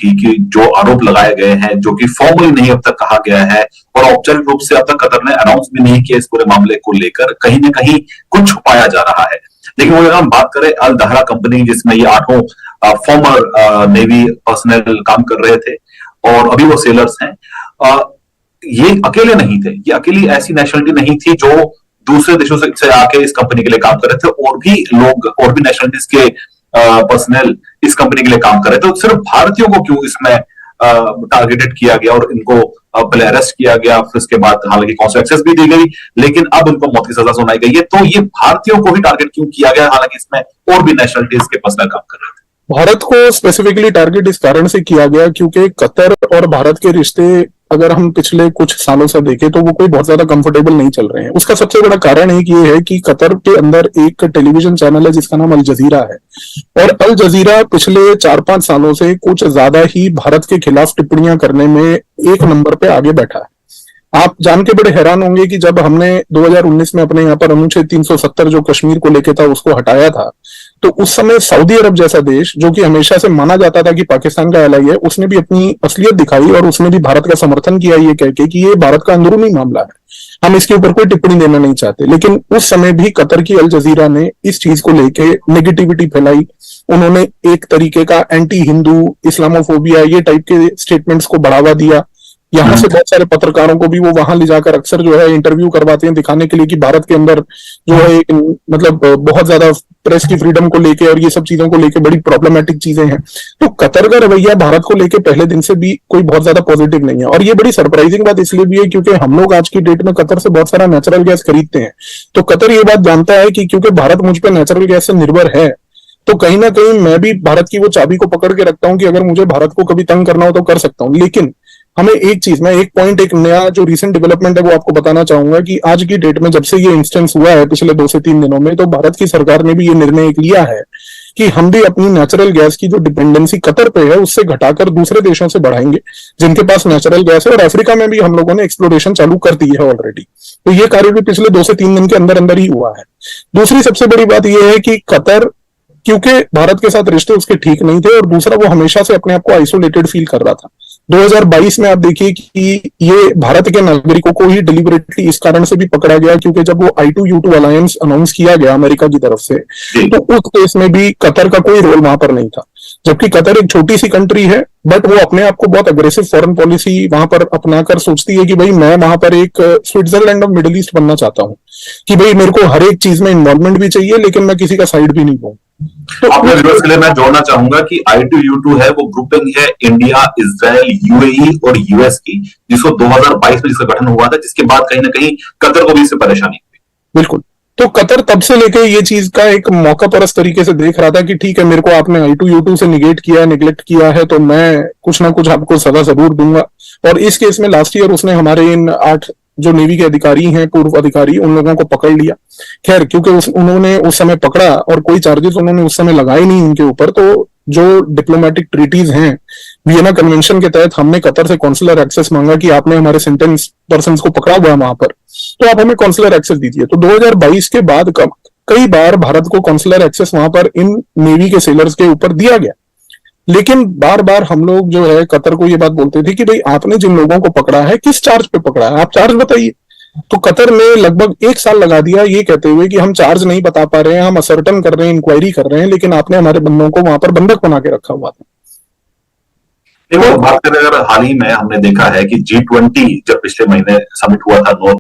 कि जो आरोप लगाए गए हैं, जो कि फॉर्मली नहीं अब तक कहा गया है और औपचारिक रूप से अब तक कतर ने अनाउंस भी नहीं किया इस पूरे मामले को लेकर, कहीं ना कहीं कुछ छुपाया जा रहा है। लेकिन वो अगर हम बात करें अल दहरा कंपनी, जिसमें ये 8 फॉर्मर नेवी पर्सनल काम कर रहे थे और अभी वो सेलर्स हैं, ये अकेले नहीं थे, ये अकेली ऐसी नेशनलिटी नहीं थी जो दूसरे देशों से आके इस कंपनी के लिए काम कर रहे थे, और भी लोग और भी नेशनलिटीज के पर्सनल इस कंपनी के लिए काम कर रहे थे। तो सिर्फ भारतीयों को क्यों इसमें टारगेटेड किया गया और इनको पहले अरेस्ट किया गया, फिर उसके बाद हालांकि कॉन्सुलर एक्सेस भी दी गई, लेकिन अब इनको मौत की सजा सुनाई गई है। तो ये भारतीयों को ही टारगेट क्यों किया गया, हालांकि इसमें और भी नेशनलिटीज के पर्सनल काम कर रहे थे? भारत को स्पेसिफिकली टारगेट इस कारण से किया गया क्योंकि कतर और भारत के रिश्ते अगर हम पिछले कुछ सालों से देखें तो वो कोई बहुत ज्यादा कंफर्टेबल नहीं चल रहे हैं। उसका सबसे बड़ा कारण एक ये है कि कतर के अंदर एक टेलीविजन चैनल है जिसका नाम अल जजीरा है, और अल जजीरा पिछले 4-5 सालों से कुछ ज्यादा ही भारत के खिलाफ टिप्पणियां करने में एक नंबर पे आगे बैठा है। आप जान के बड़े हैरान होंगे कि जब हमने 2019 में अपने यहाँ पर अनुच्छेद 370 जो कश्मीर को लेके था उसको हटाया था, तो उस समय सऊदी अरब जैसा देश जो कि हमेशा से माना जाता था कि पाकिस्तान का एलाई है, उसने भी अपनी असलियत दिखाई और उसने भी भारत का समर्थन किया ये कह के कि ये भारत का अंदरूनी मामला है, हम इसके ऊपर कोई टिप्पणी देना नहीं चाहते। लेकिन उस समय भी कतर की अल जजीरा ने इस चीज को लेके नेगेटिविटी फैलाई। उन्होंने एक तरीके का एंटी हिंदू, इस्लामोफोबिया ये टाइप के स्टेटमेंट्स को बढ़ावा दिया। यहाँ से बहुत सारे पत्रकारों को भी वो वहां ले जाकर अक्सर जो है इंटरव्यू करवाते हैं, दिखाने के लिए कि भारत के अंदर जो है एक मतलब बहुत ज्यादा प्रेस की फ्रीडम को लेके और ये सब चीजों को लेके बड़ी प्रॉब्लमेटिक चीजें हैं। तो कतर का रवैया भारत को लेके पहले दिन से भी कोई बहुत ज्यादा पॉजिटिव नहीं है, और ये बड़ी सरप्राइजिंग बात इसलिए भी है क्योंकि हम लोग आज की डेट में कतर से बहुत सारा नेचुरल गैस खरीदते हैं। तो कतर ये बात जानता है कि क्योंकि भारत मुझ पर नेचुरल गैस से निर्भर है, तो कहीं ना कहीं मैं भी भारत की वो चाबी को पकड़ के रखता हूं कि अगर मुझे भारत को कभी तंग करना हो तो कर सकता हूं। लेकिन हमें एक चीज, मैं एक पॉइंट, एक नया जो रिसेंट डेवलपमेंट है वो आपको बताना चाहूंगा कि आज की डेट में जब से ये इंस्टेंस हुआ है पिछले 2 से 3 दिनों में, तो भारत की सरकार ने भी ये निर्णय लिया है कि हम भी अपनी नेचुरल गैस की जो डिपेंडेंसी कतर पे है उससे घटाकर दूसरे देशों से बढ़ाएंगे जिनके पास नेचुरल गैस है, और अफ्रीका में भी हम लोगों ने एक्सप्लोरेशन चालू कर दी है ऑलरेडी। तो ये कार्य भी पिछले 2 से 3 दिन के अंदर अंदर ही हुआ है। दूसरी सबसे बड़ी बात यह है कि कतर, क्योंकि भारत के साथ रिश्ते उसके ठीक नहीं थे, और दूसरा वो हमेशा से अपने आप को आइसोलेटेड फील कर रहा था। 2022 में आप देखिए कि ये भारत के नागरिकों को ही डिलिबरेटली इस कारण से भी पकड़ा गया क्योंकि जब वो I2U2 अलायंस अनाउंस किया गया अमेरिका की तरफ से, तो उस केस में भी कतर का कोई रोल वहां पर नहीं था। जबकि कतर एक छोटी सी कंट्री है, बट वो अपने आप को बहुत अग्रेसिव फॉरेन पॉलिसी वहां पर अपनाकर सोचती है कि भाई मैं वहां पर एक स्विट्जरलैंड ऑफ मिडिल ईस्ट बनना चाहता हूँ, कि भाई मेरे को हर एक चीज में इन्वॉल्वमेंट भी चाहिए लेकिन मैं किसी का साइड भी नहीं लूं। तो अपने व्यूअर्स के लिए मैं जोड़ना चाहूंगा कि I2U2 है वो ग्रुपिंग है इंडिया, इजराइल, UAE और US की, जिसको 2022 में जिसका गठन हुआ था, जिसके बाद कहीं ना कहीं कतर को भी इससे परेशानी हुई। बिल्कुल। तो कतर तब से लेके ये चीज का एक मौका परस्त तरीके से देख रहा था कि ठीक है, मेरे को आपने I2U2 से निगेट किया, निगलेक्ट किया है, तो मैं कुछ ना कुछ आपको सजा जरूर दूंगा। और इस केस में लास्ट ईयर उसने हमारे इन 8 जो नेवी के अधिकारी हैं, पूर्व अधिकारी, उन लोगों को पकड़ लिया। खैर, क्योंकि उन्होंने उस समय पकड़ा और कोई चार्जेस उन्होंने उस समय लगाए नहीं उनके ऊपर, तो जो डिप्लोमेटिक ट्रीटीज हैं वियना कन्वेंशन के तहत हमने कतर से कॉन्सुलर एक्सेस मांगा कि आपने हमारे सेंटेंस पर्सन को पकड़ा हुआ वहां पर, तो आप हमें कॉन्सुलर एक्सेस दीजिए। तो 2022 के बाद कई बार भारत को कॉन्सुलर एक्सेस वहां पर इन नेवी के सेलर्स के ऊपर दिया गया, लेकिन बार बार हम लोग जो है कतर को ये बात बोलते थे कि भाई आपने जिन लोगों को पकड़ा है किस चार्ज पे पकड़ा है, आप चार्ज बताइए। तो कतर ने लगभग 1 साल लगा दिया ये कहते हुए कि हम चार्ज नहीं बता पा रहे हैं, हम असर्टन कर रहे हैं, इंक्वायरी कर रहे हैं, लेकिन आपने हमारे बंदों को वहां पर बंधक बना के रखा हुआ था। बात करें अगर हाल ही में हमने देखा है कि G20 जब पिछले महीने समिट हुआ था